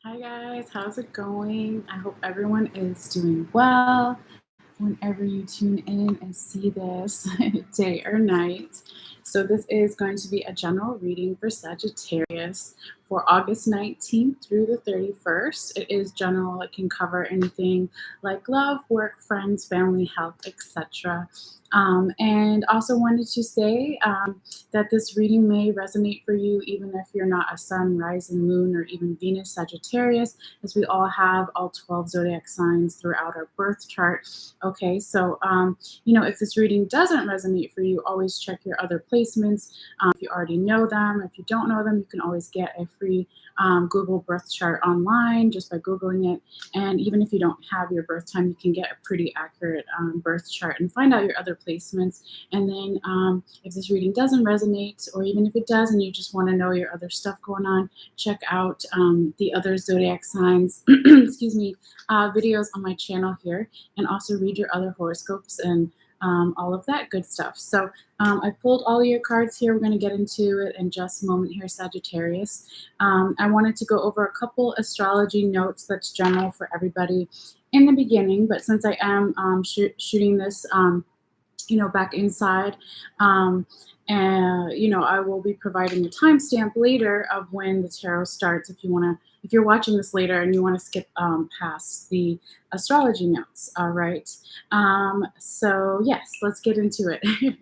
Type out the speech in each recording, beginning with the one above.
Hi guys, how's it going? I hope everyone is doing well whenever you tune in and see this day or night. So this is going to be a general reading for Sagittarius for August 19th through the 31st. It is general. It can cover anything like love, work, friends, family, health, etc. And also wanted to say that this reading may resonate for you even if you're not a sun, rising, moon, or even Venus Sagittarius, as we all have all 12 zodiac signs throughout our birth chart. Okay, so if this reading doesn't resonate for you, always check your other placements. If you already know them, if you don't know them, you can always get a free Google birth chart online just by Googling it. And even if you don't have your birth time, you can get a pretty accurate birth chart and find out your other placements. And then if this reading doesn't resonate, or even if it does and you just want to know your other stuff going on, check out the other zodiac signs, excuse me, videos on my channel here, and also read your other horoscopes and all of that good stuff. So I pulled all of your cards here. We're going to get into it in just a moment here, Sagittarius. I wanted to go over a couple astrology notes that's general for everybody in the beginning, but since I am shooting this back inside, and I will be providing a timestamp later of when the tarot starts if you're watching this later and you want to skip past the astrology notes. All right. So yes, let's get into it.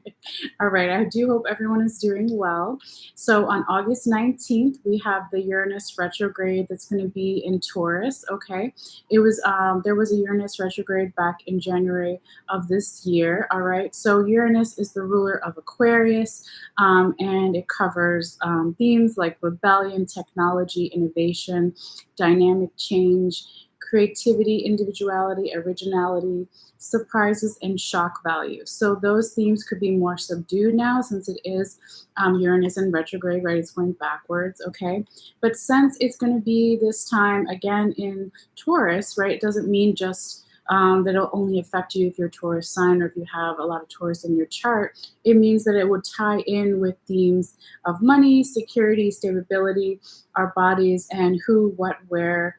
All right. I do hope everyone is doing well. So on August 19th, we have the Uranus retrograde that's going to be in Taurus. Okay. There was a Uranus retrograde back in January of this year. All right. So Uranus is the ruler of Aquarius, and it covers themes like rebellion, technology, innovation, dynamic change, creativity, individuality, originality, surprises, and shock value. So those themes could be more subdued now since it is Uranus in retrograde, right? It's going backwards, okay? But since it's going to be this time again in Taurus, right, it doesn't mean just that it'll only affect you if you're a Taurus sign or if you have a lot of Taurus in your chart. It means that it would tie in with themes of money, security, stability, our bodies, and who, what, where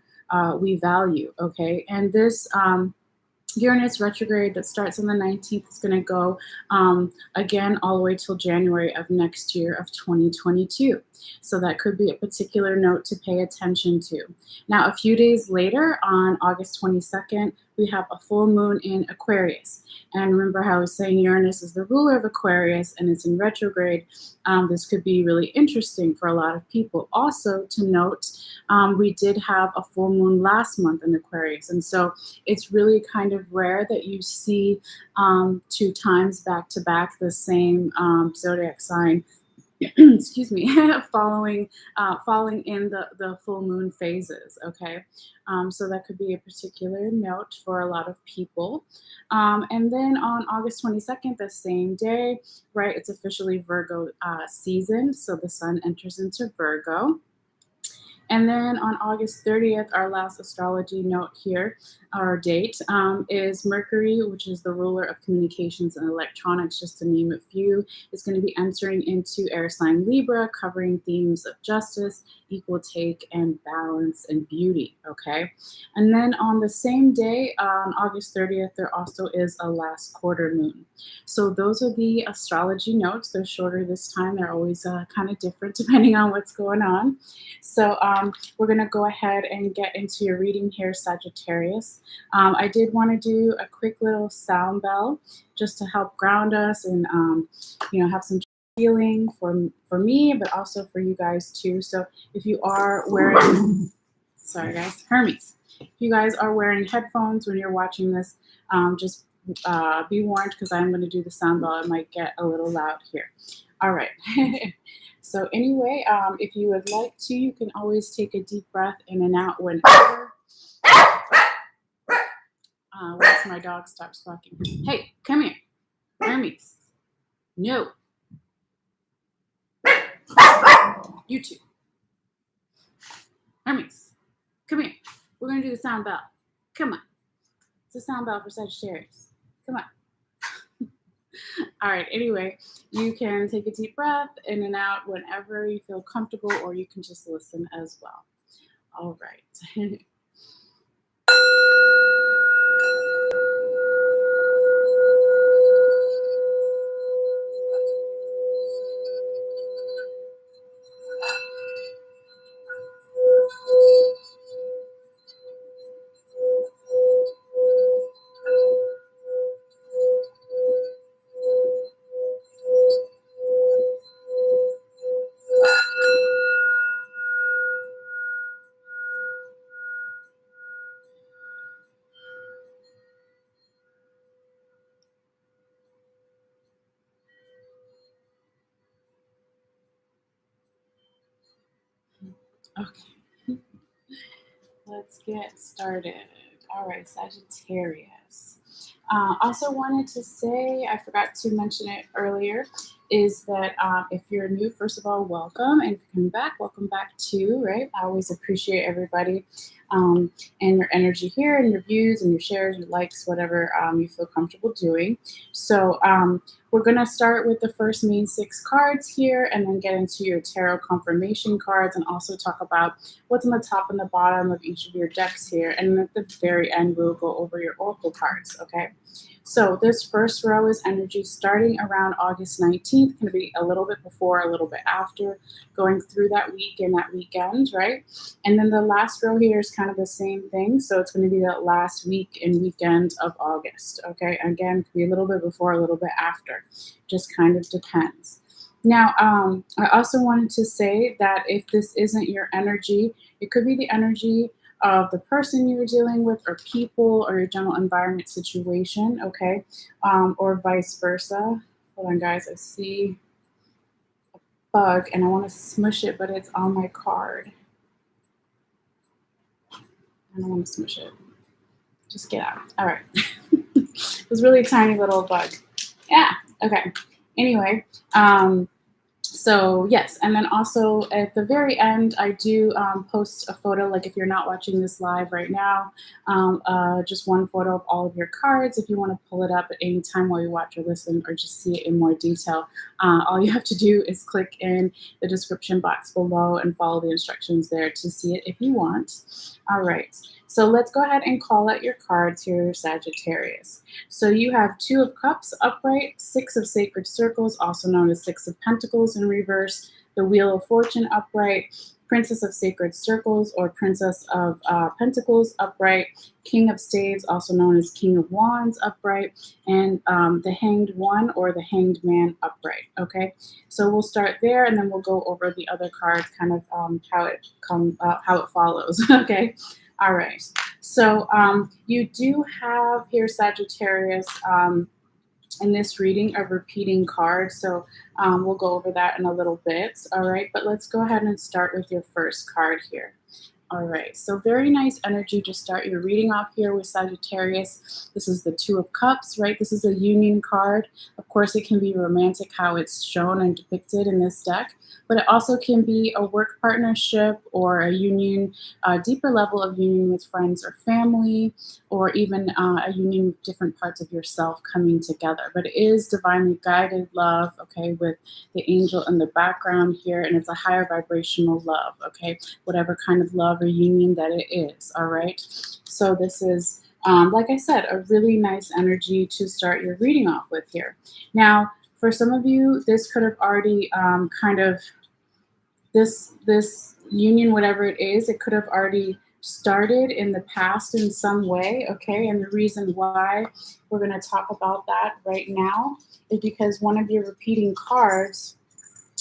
we value, okay? And this Uranus retrograde that starts on the 19th is going to go again all the way till January of next year of 2022. So that could be a particular note to pay attention to. Now, a few days later, on August 22nd, we have a full moon in Aquarius. And remember how I was saying Uranus is the ruler of Aquarius and it's in retrograde. This could be really interesting for a lot of people. Also to note, we did have a full moon last month in Aquarius. And so it's really kind of rare that you see 2 times back to back the same zodiac sign excuse me, falling in the full moon phases, okay? So that could be a particular note for a lot of people. And then on August 22nd, the same day, right, it's officially Virgo season, so the sun enters into Virgo. And then on August 30th, our last astrology note here, our date, is Mercury, which is the ruler of communications and electronics, just to name a few, is going to be entering into air sign Libra, covering themes of justice, equal take, and balance and beauty, okay? And then on the same day, on August 30th, there also is a last quarter moon. So those are the astrology notes. They're shorter this time. They're always kind of different depending on what's going on. So we're going to go ahead and get into your reading here, Sagittarius. I did want to do a quick little sound bell just to help ground us and, have some healing for me, but also for you guys too. So if you are wearing, sorry guys, Hermes. If you guys are wearing headphones when you're watching this, just be warned because I'm going to do the sound bell. It might get a little loud here. All right. So anyway, if you would like to, you can always take a deep breath in and out whenever. Once my dog stops barking. Hey, come here. Hermes. No. You two. Hermes. Come here. We're going to do the sound bell. Come on. It's a sound bell for Sagittarius. Come on. All right, anyway, you can take a deep breath in and out whenever you feel comfortable, or you can just listen as well. All right. Okay. Let's get started. All right, Sagittarius. Also wanted to say, I forgot to mention it earlier, is that if you're new, first of all, welcome. And if you're coming back, welcome back too, right? I always appreciate everybody and your energy here and your views and your shares, your likes, whatever you feel comfortable doing. So we're going to start with the first main 6 cards here and then get into your tarot confirmation cards and also talk about what's on the top and the bottom of each of your decks here. And at the very end, we'll go over your oracle cards, okay? So this first row is energy starting around August 19th. Can be a little bit before, a little bit after, going through that week and that weekend, right? And then the last row here is kind of the same thing. So it's going to be that last week and weekend of August, okay? Again, could be a little bit before, a little bit after. Just kind of depends. Now, I also wanted to say that if this isn't your energy, it could be the energy of the person you're dealing with or people or your general environment situation, okay? Or vice versa. Hold on, guys. I see a bug and I want to smush it, but it's on my card. I don't want to smush it. Just get out. All right. It was really a tiny little bug. Yeah. Okay. Anyway, so yes, and then also at the very end, I do post a photo, like if you're not watching this live right now, just one photo of all of your cards. If you want to pull it up at any time while you watch or listen or just see it in more detail, all you have to do is click in the description box below and follow the instructions there to see it if you want. All right, so let's go ahead and call out your cards here, Sagittarius. So you have 2 of Cups upright, 6 of Sacred Circles, also known as 6 of Pentacles in reverse, the Wheel of Fortune upright, Princess of Sacred Circles or Princess of Pentacles upright, King of Staves, also known as King of Wands upright, and the Hanged One or the Hanged Man upright. Okay, so we'll start there, and then we'll go over the other cards, kind of how it follows. Okay, all right. So you do have here, Sagittarius, in this reading, a repeating card. So we'll go over that in a little bit. All right, but let's go ahead and start with your first card here. All right, so very nice energy to start your reading off here with Sagittarius. This is the 2 of Cups, right? This is a union card. Of course, it can be romantic how it's shown and depicted in this deck, but it also can be a work partnership or a union, a deeper level of union with friends or family, or even a union with different parts of yourself coming together. But it is divinely guided love, okay, with the angel in the background here, and it's a higher vibrational love, okay, whatever kind of love or union that it is, all right? So this is, like I said, a really nice energy to start your reading off with here. Now, for some of you, this could have already kind of, this union, whatever it is, it could have already started in the past in some way, okay? And the reason why we're going to talk about that right now is because one of your repeating cards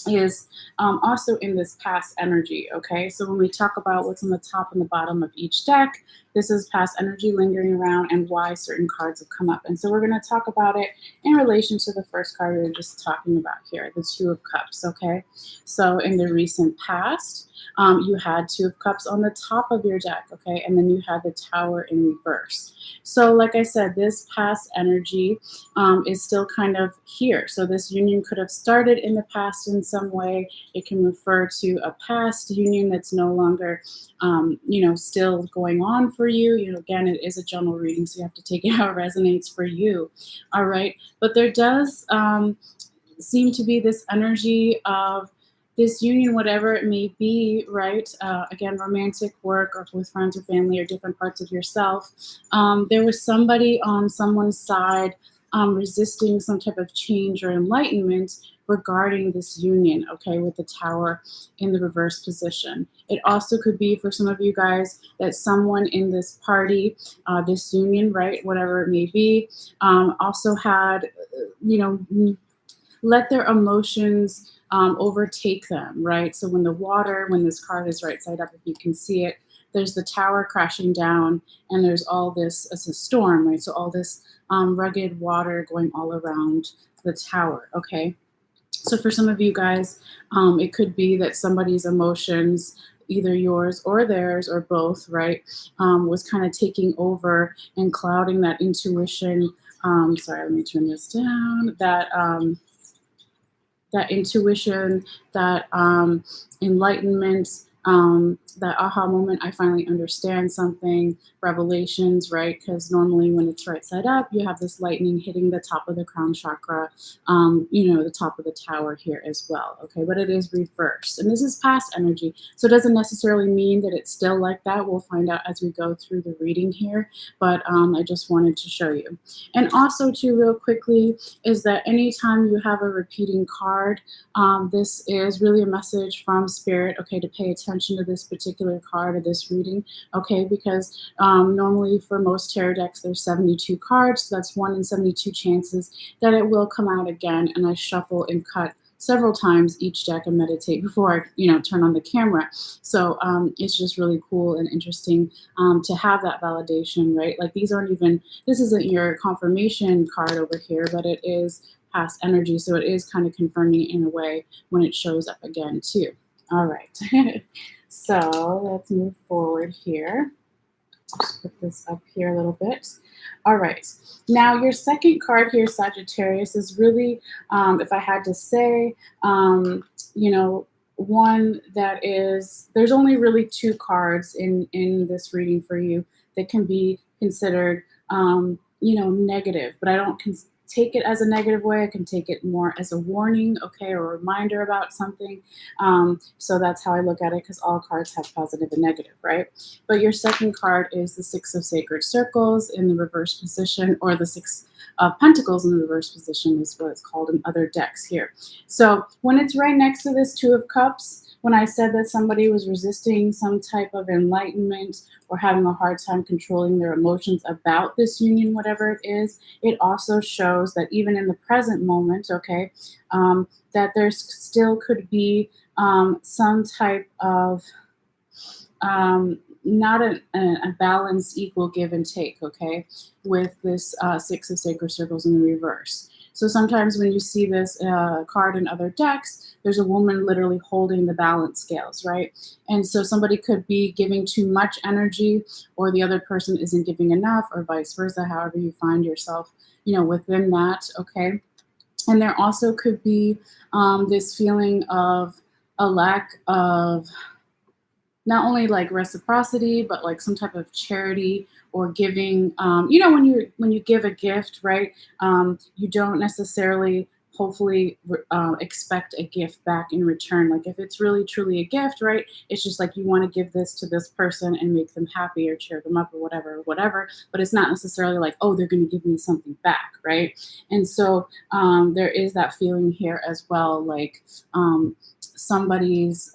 is also in this past energy, okay? So when we talk about what's on the top and the bottom of each deck, this is past energy lingering around and why certain cards have come up. And so we're going to talk about it in relation to the first card we were just talking about here, the 2 of Cups, okay? So in the recent past, you had 2 of Cups on the top of your deck, okay? And then you had the Tower in reverse. So like I said, this past energy is still kind of here. So this union could have started in the past in some way. It can refer to a past union that's no longer, still going on for you. Again, it is a general reading, so you have to take it how it resonates for you. All right. But there does seem to be this energy of this union, whatever it may be, right? Again, romantic work or with friends or family or different parts of yourself. There was somebody on someone's side resisting some type of change or enlightenment regarding this union, okay, with the Tower in the reverse position. It also could be for some of you guys that someone in this party, this union, right, whatever it may be, also had, let their emotions overtake them, right? So when this card is right side up, if you can see it, there's the Tower crashing down, and there's all this, it's a storm, right? So all this rugged water going all around the Tower, okay? So for some of you guys, it could be that somebody's emotions, either yours or theirs or both, right, was kind of taking over and clouding that intuition. Sorry, let me turn this down. That intuition, that enlightenment, that aha moment, I finally understand something, revelations, right? Because normally when it's right side up, you have this lightning hitting the top of the crown chakra, the top of the Tower here as well, okay? But it is reversed, and this is past energy, so it doesn't necessarily mean that it's still like that. We'll find out as we go through the reading here, but I just wanted to show you. And also, too, real quickly, is that anytime you have a repeating card, this is really a message from Spirit, okay, to pay attention to this particular card or this reading, okay, because normally for most tarot decks, there's 72 cards, so that's 1 in 72 chances that it will come out again, and I shuffle and cut several times each deck and meditate before I, turn on the camera. So it's just really cool and interesting to have that validation, right? Like this isn't your confirmation card over here, but it is past energy. So it is kind of confirming in a way when it shows up again too. All right. So let's move forward here. Just put this up here a little bit. All right. Now, your second card here, Sagittarius, is really, if I had to say, one that is, there's only really 2 cards in this reading for you that can be considered, negative, but I don't take it as a negative way. I can take it more as a warning, okay, or a reminder about something. So that's how I look at it, because all cards have positive and negative, right? But your second card is the 6 of Sacred Circles in the reverse position, or the 6 of Pentacles in the reverse position is what it's called in other decks here. So when it's right next to this 2 of Cups, when I said that somebody was resisting some type of enlightenment or having a hard time controlling their emotions about this union, whatever it is, it also shows that even in the present moment, okay, that there still could be some type of not a balanced, equal give and take, okay, with this 6 of Sacred Circles in the reverse. So sometimes when you see this card in other decks, there's a woman literally holding the balance scales, right? And so somebody could be giving too much energy, or the other person isn't giving enough, or vice versa, however you find yourself, within that, okay? And there also could be this feeling of a lack of not only like reciprocity, but like some type of charity or giving. When you give a gift, right? You don't necessarily, hopefully, expect a gift back in return. Like if it's really truly a gift, right? It's just like you want to give this to this person and make them happy or cheer them up or whatever. But it's not necessarily like, oh, they're going to give me something back, right? And so there is that feeling here as well, like somebody's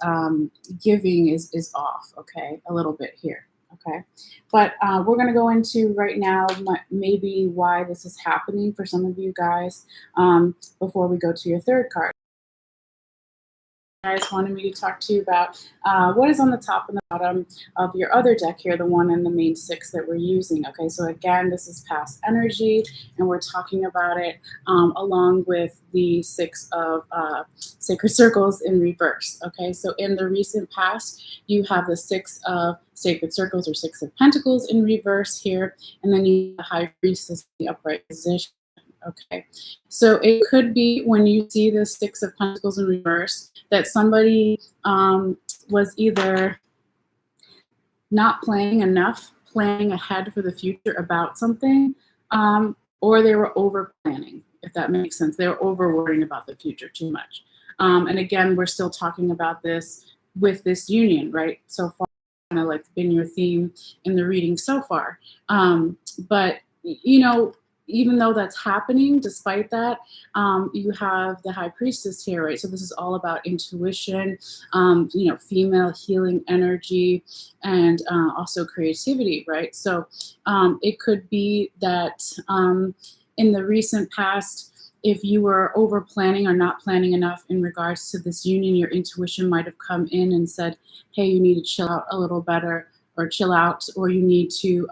giving is off, okay, a little bit here, okay? But we're going to go into right now maybe why this is happening for some of you guys before we go to your third card. You guys wanted me to talk to you about what is on the top and the bottom of your other deck here, the one in the main 6 that we're using. Okay, so again, this is past energy, and we're talking about it along with the 6 of Sacred Circles in reverse. Okay, so in the recent past, you have the 6 of Sacred Circles or 6 of Pentacles in reverse here, and then you have the High Priestess in the upright position. Okay, so it could be when you see the 6 of Pentacles in reverse that somebody was either not planning ahead for the future about something, or they were over planning, if that makes sense. They were over worrying about the future too much. And again, we're still talking about this with this union, right? So far, kind of like been your theme in the reading so far. But, you know, even though that's happening, despite that, you have the High Priestess here, right? So this is all about intuition, female healing energy, and also creativity, right? So it could be that in the recent past, if you were over planning or not planning enough in regards to this union, your intuition might have come in and said, hey, you need to chill out a little better, or chill out, or you need to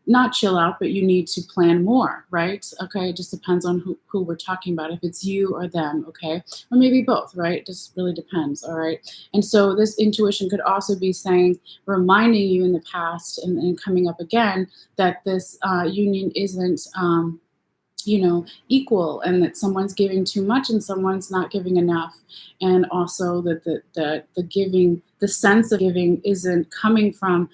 not chill out, but you need to plan more, right? Okay, it just depends on who we're talking about, if it's you or them, okay? Or maybe both, right? It just really depends, all right? And so this intuition could also be saying, reminding you in the past and coming up again, that this union isn't, equal, and that someone's giving too much and someone's not giving enough. And also that the giving, the sense of giving isn't coming from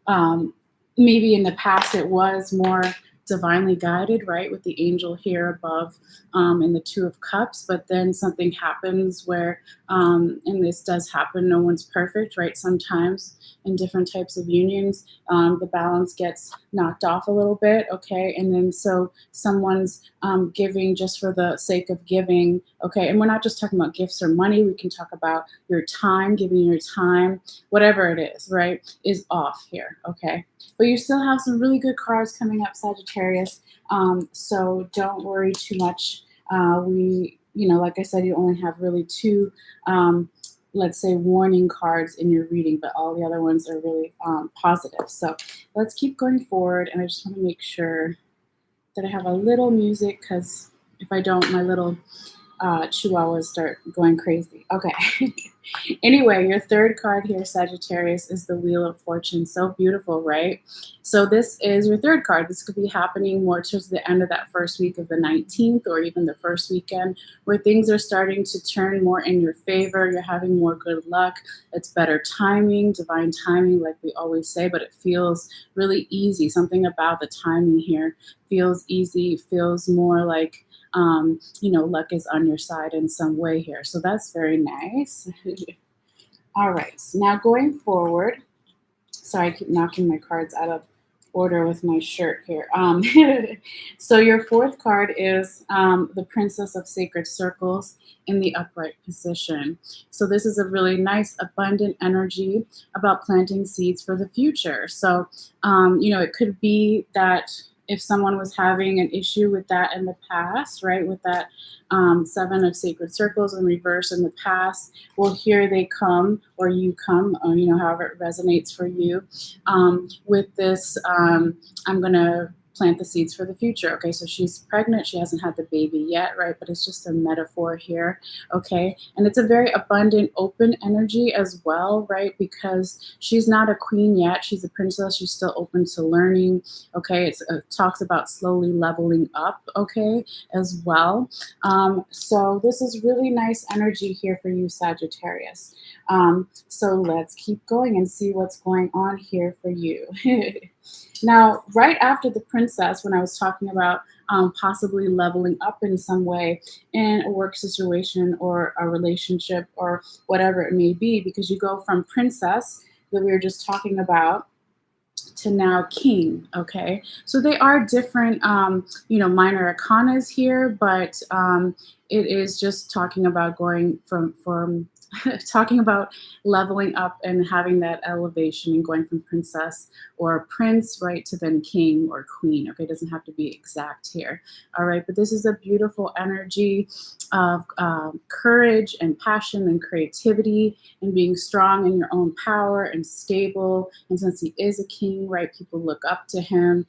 um, maybe in the past it was more divinely guided, right, with the angel here above in the Two of Cups, but then something happens where, and this does happen, no one's perfect, right? Sometimes in different types of unions, the balance gets knocked off a little bit, okay? And then so someone's giving just for the sake of giving, okay? And we're not just talking about gifts or money, we can talk about your time, giving your time, whatever it is, right, is off here, okay? But you still have some really good cards coming up, Sagittarius. So don't worry too much. Like I said, you only have really two, let's say, warning cards in your reading, but all the other ones are really positive. So let's keep going forward. And I just want to make sure that I have a little music, because if I don't, my little chihuahuas start going crazy. Okay. Anyway, your third card here, Sagittarius, is the Wheel of Fortune. So beautiful, right? So this is your third card. This could be happening more towards the end of that first week of the 19th, or even the first weekend, where things are starting to turn more in your favor. You're having more good luck. It's better timing, divine timing, like we always say, but it feels really easy. Something about the timing here feels easy, feels more like luck is on your side in some way here. So that's very nice. All right, now going forward, sorry, I keep knocking my cards out of order with my shirt here. So your fourth card is the Princess of Sacred Circles in the upright position. So this is a really nice, abundant energy about planting seeds for the future. So, it could be that if someone was having an issue with that in the past, right, with that Seven of Sacred Circles in reverse in the past, well, here they come, or you come, however it resonates for you, with this, I'm going to plant the seeds for the future. Okay, so she's pregnant. She hasn't had the baby yet, right? But it's just a metaphor here. Okay, and it's a very abundant, open energy as well, right? Because she's not a queen yet. She's a princess. She's still open to learning. Okay, it talks about slowly leveling up, okay, as well. So this is really nice energy here for you, Sagittarius. So let's keep going and see what's going on here for you. Now, right after the princess, when I was talking about possibly leveling up in some way in a work situation or a relationship or whatever it may be, because you go from princess that we were just talking about to now king, okay? So they are different, minor arcanas here, but it is just talking about going from talking about leveling up and having that elevation and going from princess or prince, right, to then king or queen. Okay, it doesn't have to be exact here. All right, but this is a beautiful energy of courage and passion and creativity and being strong in your own power and stable. And since he is a king, right, people look up to him.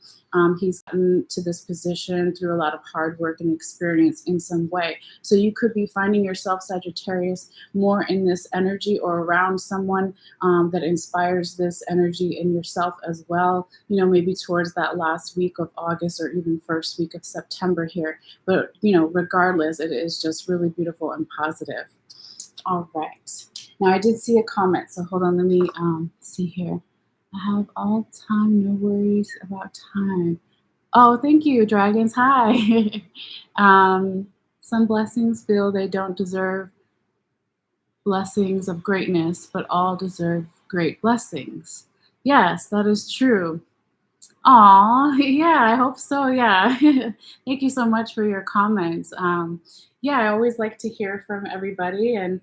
He's gotten to this position through a lot of hard work and experience in some way. So you could be finding yourself, Sagittarius, more in this energy or around someone that inspires this energy in yourself as well, maybe towards that last week of August or even first week of September here. But, regardless, it is just really beautiful and positive. All right. Now, I did see a comment, so hold on, let me see here. I have all time, no worries about time. Oh, thank you, dragons. Hi. Some blessings feel they don't deserve blessings of greatness, but all deserve great blessings. Yes, that is true. Aw, yeah, I hope so. Yeah. Thank you so much for your comments. Yeah, I always like to hear from everybody. And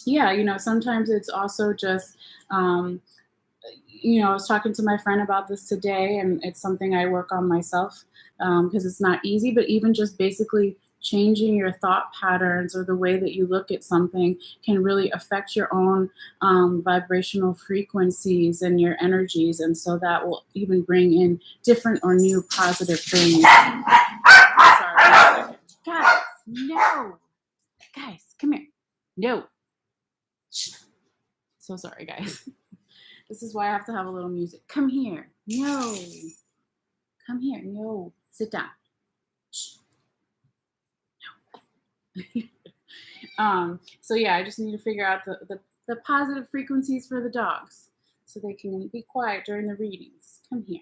yeah, sometimes it's also just, um, I was talking to my friend about this today, and it's something I work on myself because it's not easy, but even just basically changing your thought patterns or the way that you look at something can really affect your own vibrational frequencies and your energies. And so that will even bring in different or new positive things. Sorry. Guys, no. Guys, come here. No. Shh. So sorry, guys. This is why I have to have a little music. Come here. No. Come here. No. Sit down. Shh. No. So yeah, I just need to figure out the positive frequencies for the dogs so they can be quiet during the readings. Come here.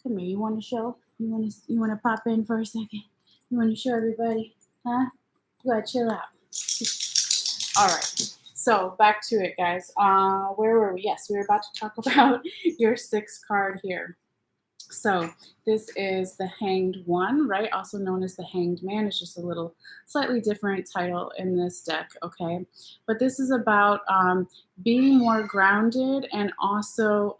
Come here. You want to show? You want to pop in for a second? You want to show everybody? Huh? You gotta chill out. All right. So back to it, guys. Where were we? Yes, we were about to talk about your sixth card here. So this is the Hanged One, right? Also known as the Hanged Man. It's just a little slightly different title in this deck, okay? But this is about being more grounded and also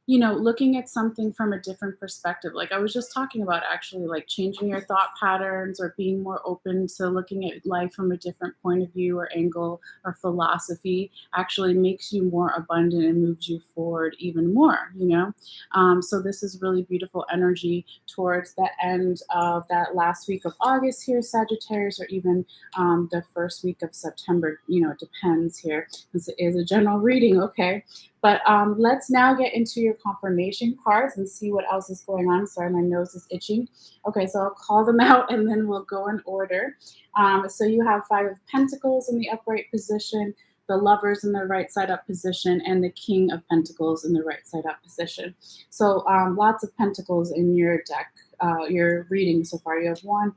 looking at something from a different perspective. Like I was just talking about, actually, like changing your thought patterns or being more open to looking at life from a different point of view or angle or philosophy actually makes you more abundant and moves you forward even more, So this is really beautiful energy towards the end of that last week of August here, Sagittarius, or even the first week of September. It depends here. This is a general reading, okay? But let's now get into your confirmation cards and see what else is going on. Sorry, my nose is itching. Okay, so I'll call them out and then we'll go in order. So you have Five of Pentacles in the upright position, the Lovers in the right side up position, and the King of Pentacles in the right side up position. So lots of pentacles in your deck, your reading so far. You have 1,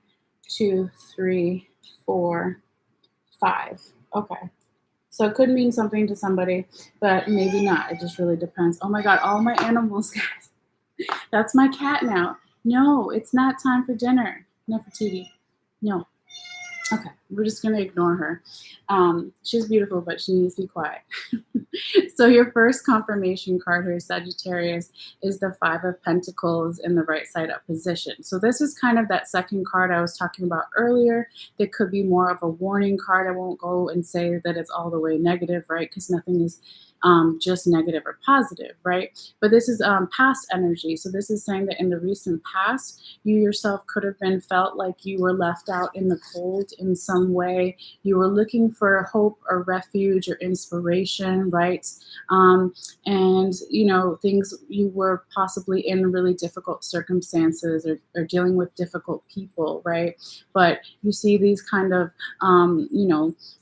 2, 3, 4, 5. Okay. So it could mean something to somebody, but maybe not. It just really depends. Oh my God, all my animals, guys. That's my cat now. No, it's not time for dinner. Nefertiti. No. Okay, we're just going to ignore her. She's beautiful, but she needs to be quiet. So your first confirmation card here, Sagittarius, is the Five of Pentacles in the right side up position. So this is kind of that second card I was talking about earlier. That could be more of a warning card. I won't go and say that it's all the way negative, right? Because nothing is just negative or positive, right? But this is past energy. So this is saying that in the recent past, you yourself could have been felt like you were left out in the cold in some way. You were looking for hope or refuge or inspiration, right? And, things, you were possibly in really difficult circumstances or dealing with difficult people, right? But you see these kind of,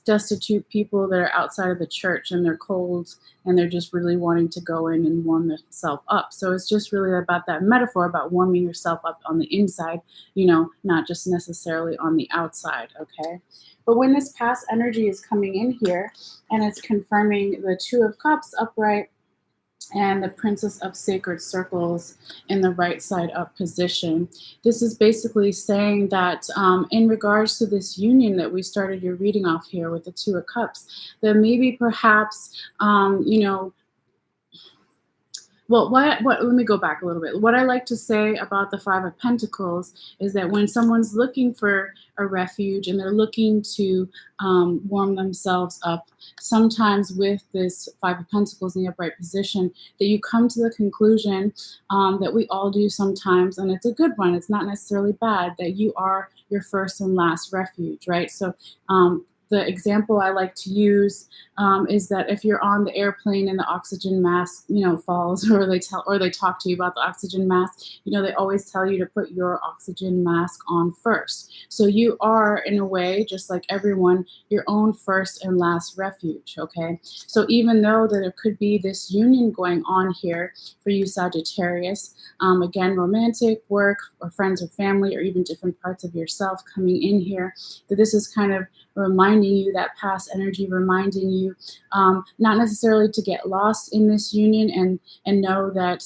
destitute people that are outside of the church and they're cold and they're just really wanting to go in and warm themselves up. So it's just really about that metaphor about warming yourself up on the inside, not just necessarily on the outside, okay? But when this past energy is coming in here and it's confirming the Two of Cups upright and the Princess of Sacred Circles in the right side up position. This is basically saying that in regards to this union that we started your reading off here with the Two of Cups, that maybe perhaps, well, let me go back a little bit. What I like to say about the Five of Pentacles is that when someone's looking for a refuge and they're looking to warm themselves up, sometimes with this Five of Pentacles in the upright position, that you come to the conclusion that we all do sometimes, and it's a good one. It's not necessarily bad, that you are your first and last refuge, right? So the example I like to use is that if you're on the airplane and the oxygen mask, falls, or they talk to you about the oxygen mask, they always tell you to put your oxygen mask on first. So you are, in a way, just like everyone, your own first and last refuge. Okay. So even though that there could be this union going on here for you, Sagittarius, again, romantic, work, or friends or family, or even different parts of yourself coming in here, that this is kind of reminding you, that past energy reminding you, not necessarily to get lost in this union, and know that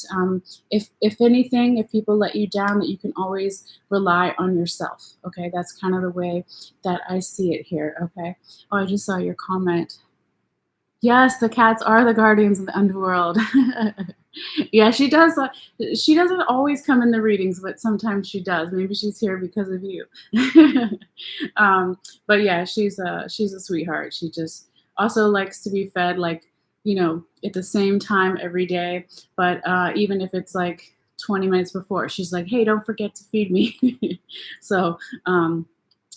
if anything, if people let you down, that you can always rely on yourself. Okay, that's kind of the way that I see it here. Okay. Oh, I just saw your comment. Yes, the cats are the guardians of the underworld. Yeah, she does. She doesn't always come in the readings, but sometimes she does. Maybe she's here because of you. But yeah, she's a sweetheart. She just also likes to be fed, like, at the same time every day. But even if it's like 20 minutes before, she's like, "Hey, don't forget to feed me." So.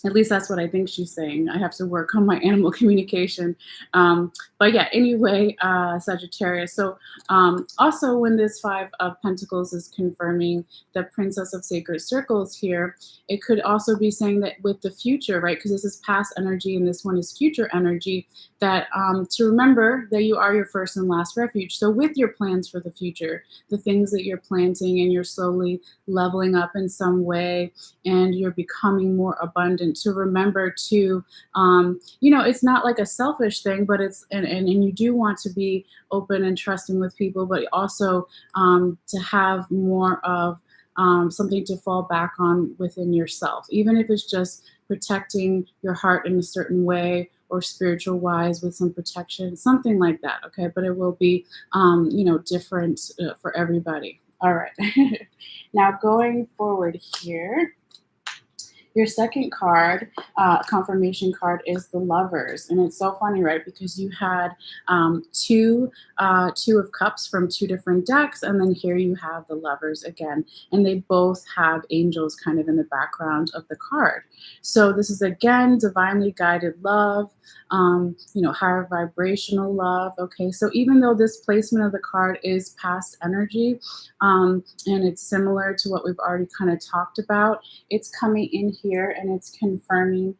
At least that's what I think she's saying. I have to work on my animal communication. But yeah, anyway, Sagittarius. So also, when this Five of Pentacles is confirming the Princess of Sacred Circles here, it could also be saying that with the future, right? Because this is past energy and this one is future energy, that to remember that you are your first and last refuge. So with your plans for the future, the things that you're planting and you're slowly leveling up in some way, and you're becoming more abundant, to remember to, it's not like a selfish thing, but it's, and you do want to be open and trusting with people, but also to have more of something to fall back on within yourself, even if it's just protecting your heart in a certain way, or spiritual wise with some protection, something like that. Okay. But it will be, different for everybody. All right. Now going forward here, your second card, confirmation card, is the Lovers. And it's so funny, right? Because you had two of Cups from two different decks, and then here you have the Lovers again. And they both have angels kind of in the background of the card. So this is, again, divinely guided love, higher vibrational love. Okay, so even though this placement of the card is past energy, and it's similar to what we've already kind of talked about, it's coming in here and it's confirming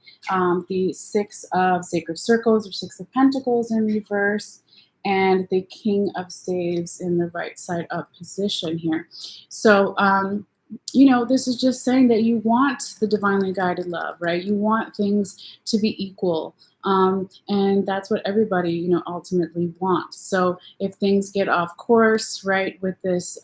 the Six of Sacred Circles, or Six of Pentacles in reverse, and the King of Staves in the right side up position here. So this is just saying that you want the divinely guided love, right? You want things to be equal. And that's what everybody, ultimately wants. So if things get off course, right, with this,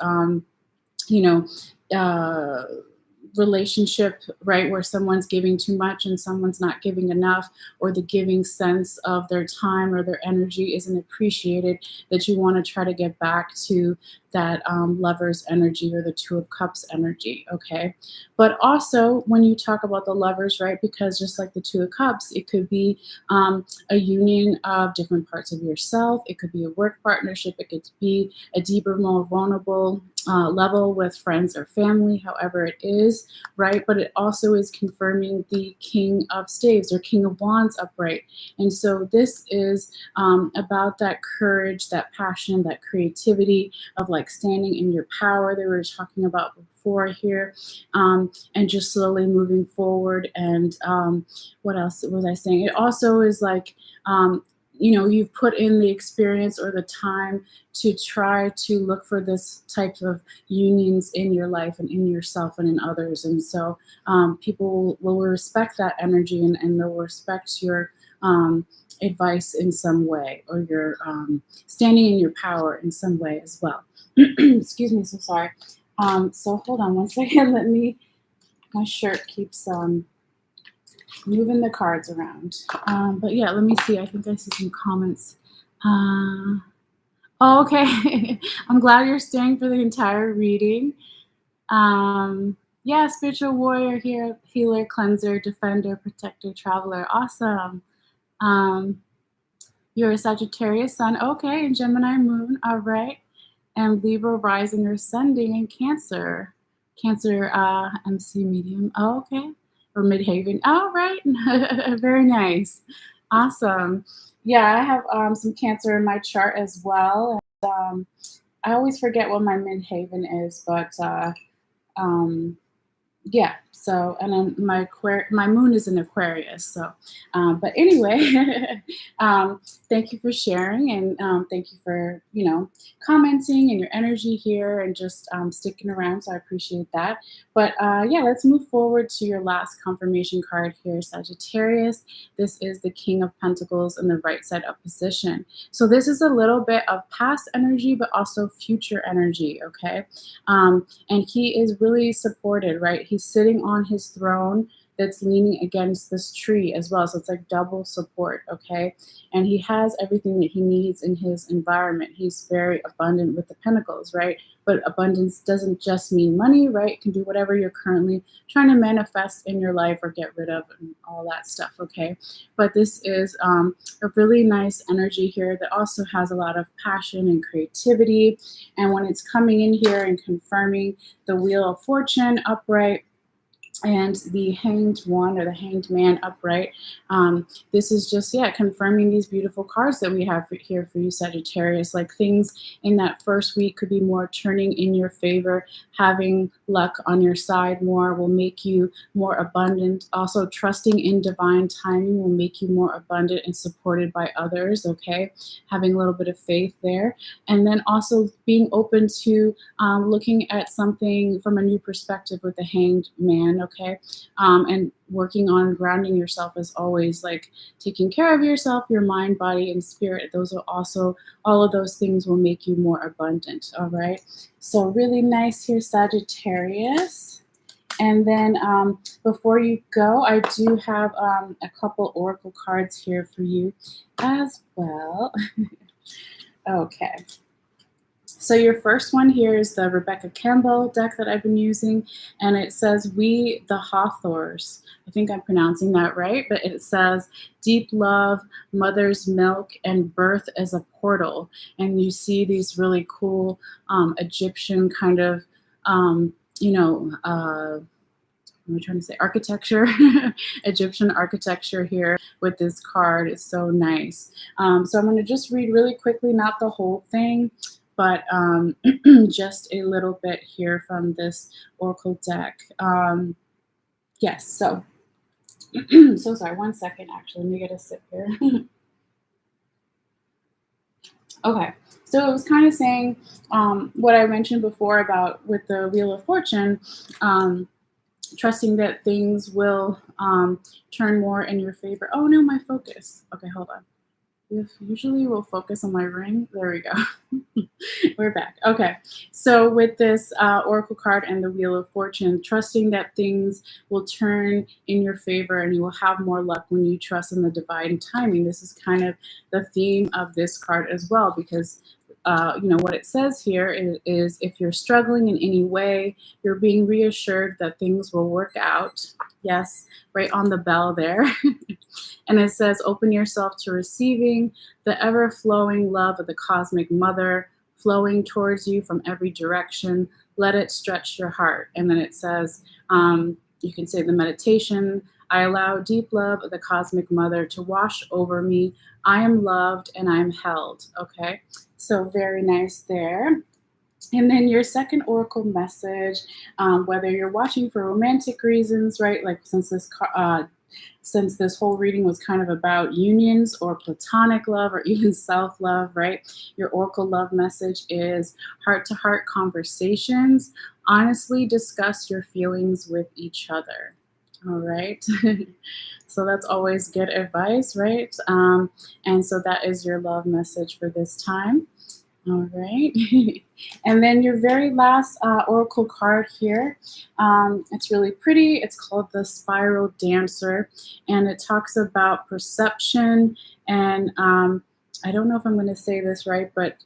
relationship, right, where someone's giving too much and someone's not giving enough, or the giving sense of their time or their energy isn't appreciated, that you want to try to get back to that Lover's energy, or the Two of Cups energy. Okay. But also when you talk about the Lovers, right, because just like the Two of Cups, it could be a union of different parts of yourself. It could be a work partnership. It could be a deeper, more vulnerable level with friends or family, however it is, right? But it also is confirming the King of Staves, or King of Wands upright. And so this is about that courage, that passion, that creativity of like standing in your power that we were talking about before here, and just slowly moving forward. And what else was I saying? It also is like, you've put in the experience or the time to try to look for this type of unions in your life and in yourself and in others. And so people will respect that energy, and they'll respect your advice in some way, or your standing in your power in some way as well. Excuse me, so sorry. So hold on one second. My shirt keeps moving the cards around. But yeah, let me see. I think I see some comments. Oh, okay. I'm glad you're staying for the entire reading. Yeah, spiritual warrior here, healer, cleanser, defender, protector, traveler. Awesome. You're a Sagittarius sun. Okay, and Gemini moon. All right. And Libra rising or ascending, and Cancer. Cancer MC medium. Oh, okay. Or midhaven. All right. Very nice. Awesome. Yeah, I have some Cancer in my chart as well. And, I always forget what my midhaven is, but um, yeah. So, and then my moon is in Aquarius. So, but anyway, thank you for sharing, and thank you for commenting and your energy here, and just sticking around. So I appreciate that. But yeah, let's move forward to your last confirmation card here, Sagittarius. This is the King of Pentacles in the right side up position. So this is a little bit of past energy, but also future energy. Okay. And he is really supported, right? He's sitting on his throne that's leaning against this tree as well. So it's like double support, okay? And he has everything that he needs in his environment. He's very abundant with the pentacles, right? But abundance doesn't just mean money, right? It can do whatever you're currently trying to manifest in your life or get rid of and all that stuff, okay? But this is a really nice energy here that also has a lot of passion and creativity. And when it's coming in here and confirming the Wheel of Fortune upright and the Hanged One or the Hanged Man upright, this is just, yeah, confirming these beautiful cards that we have here for you, Sagittarius. Like, things in that first week could be more turning in your favor. Having luck on your side more will make you more abundant. Also, trusting in divine timing will make you more abundant and supported by others, okay? Having a little bit of faith there. And then also being open to looking at something from a new perspective with the Hanged Man, okay? And working on grounding yourself as always, like taking care of yourself, your mind, body, and spirit. Those are also, all of those things will make you more abundant, all right? So really nice here, Sagittarius. And then before you go, I do have a couple oracle cards here for you as well. Okay. So your first one here is the Rebecca Campbell deck that I've been using, and it says, "We the Hawthorns." I think I'm pronouncing that right, but it says, "Deep love, mother's milk, and birth as a portal." And you see these really cool Egyptian kind of, what am I trying to say? Architecture, Egyptian architecture here with this card. It's so nice. So I'm going to just read really quickly, not the whole thing, but just a little bit here from this oracle deck. Yes, so, so sorry, one second, actually. Let me get a sip here. Okay, so it was kind of saying what I mentioned before about with the Wheel of Fortune, trusting that things will turn more in your favor. Oh no, my focus. Okay, hold on. Usually we'll focus on my ring. There we go. We're back. Okay, so with this oracle card and the Wheel of Fortune, trusting that things will turn in your favor and you will have more luck when you trust in the divine timing. This is kind of the theme of this card as well, because what it says here is if you're struggling in any way, you're being reassured that things will work out. Yes, right on the bell there. And it says, open yourself to receiving the ever-flowing love of the cosmic mother, flowing towards you from every direction. Let it stretch your heart. And then it says, you can say the meditation, I allow deep love of the cosmic mother to wash over me. I am loved and I am held. Okay, so very nice there. And then your second oracle message, whether you're watching for romantic reasons, right? Like since this whole reading was kind of about unions or platonic love or even self-love, right? Your oracle love message is heart-to-heart conversations. Honestly discuss your feelings with each other. All right. So that's always good advice, right? And so that is your love message for this time. All right. And then your very last oracle card here. It's really pretty. It's called the Spiral Dancer. And it talks about perception. And I don't know if I'm going to say this right, but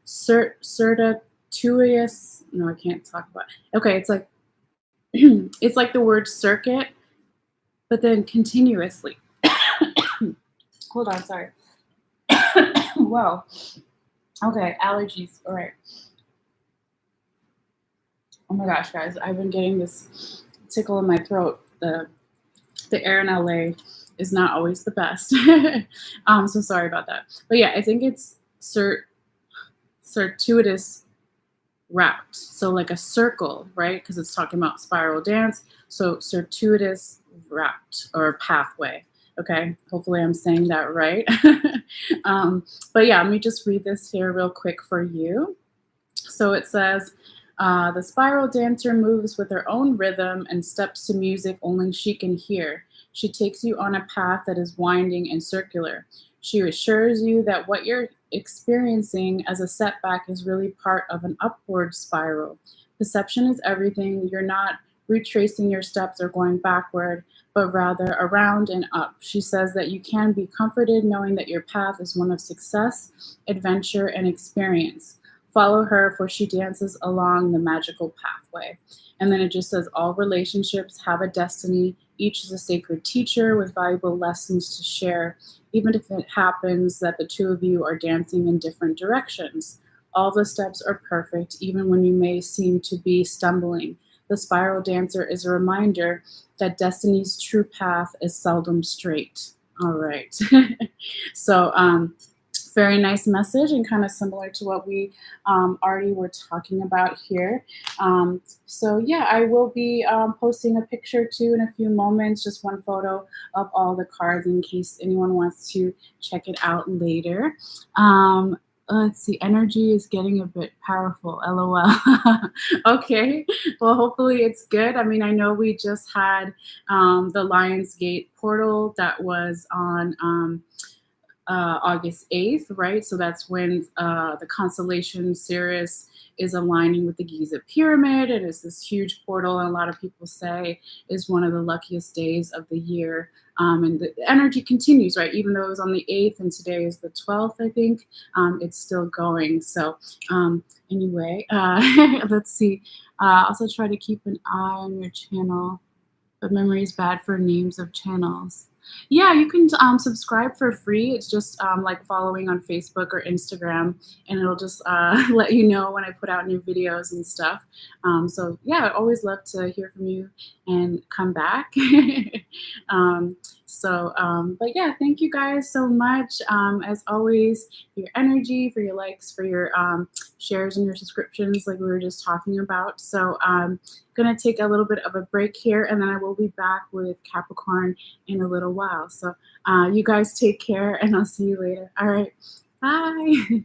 Certituous. No, I can't talk about it. Okay, it's like it's like the word circuit, but then continuously. Hold on, sorry. Whoa. Okay, allergies. All right. Oh my gosh, guys, I've been getting this tickle in my throat. The air in LA is not always the best. So sorry about that. But yeah, I think it's circuitous route. So like a circle, right? Because it's talking about spiral dance. So circuitous route or pathway. Okay, hopefully I'm saying that right. But yeah, let me just read this here real quick for you. So it says, the spiral dancer moves with her own rhythm and steps to music only she can hear. She takes you on a path that is winding and circular. She assures you that what you're experiencing as a setback is really part of an upward spiral. Perception is everything. You're not retracing your steps or going backward, but rather around and up. She says that you can be comforted knowing that your path is one of success, adventure, and experience. Follow her, for she dances along the magical pathway. And then it just says, all relationships have a destiny. Each is a sacred teacher with valuable lessons to share, even if it happens that the two of you are dancing in different directions. All the steps are perfect, even when you may seem to be stumbling. The spiral dancer is a reminder that destiny's true path is seldom straight. All right. So, very nice message and kind of similar to what we already were talking about here. So yeah, I will be posting a picture too in a few moments, just one photo of all the cards in case anyone wants to check it out later. Let's see, energy is getting a bit powerful, LOL. Okay, well, hopefully it's good. I mean, I know we just had the Lionsgate portal that was on August 8th, right? So that's when the constellation Sirius is aligning with the Giza Pyramid. It is this huge portal, and a lot of people say is one of the luckiest days of the year. And the energy continues, right? Even though it was on the 8th and today is the 12th, I think, it's still going. So anyway, let's see. Also try to keep an eye on your channel, but memory is bad for names of channels. Yeah, you can subscribe for free. It's just like following on Facebook or Instagram, and it'll just let you know when I put out new videos and stuff. So yeah, I always love to hear from you and come back. But yeah, thank you guys so much. As always, for your energy, for your likes, for your shares and your subscriptions, like we were just talking about. So I'm gonna take a little bit of a break here, and then I will be back with Capricorn in a little while. So you guys take care, and I'll see you later. All right, bye.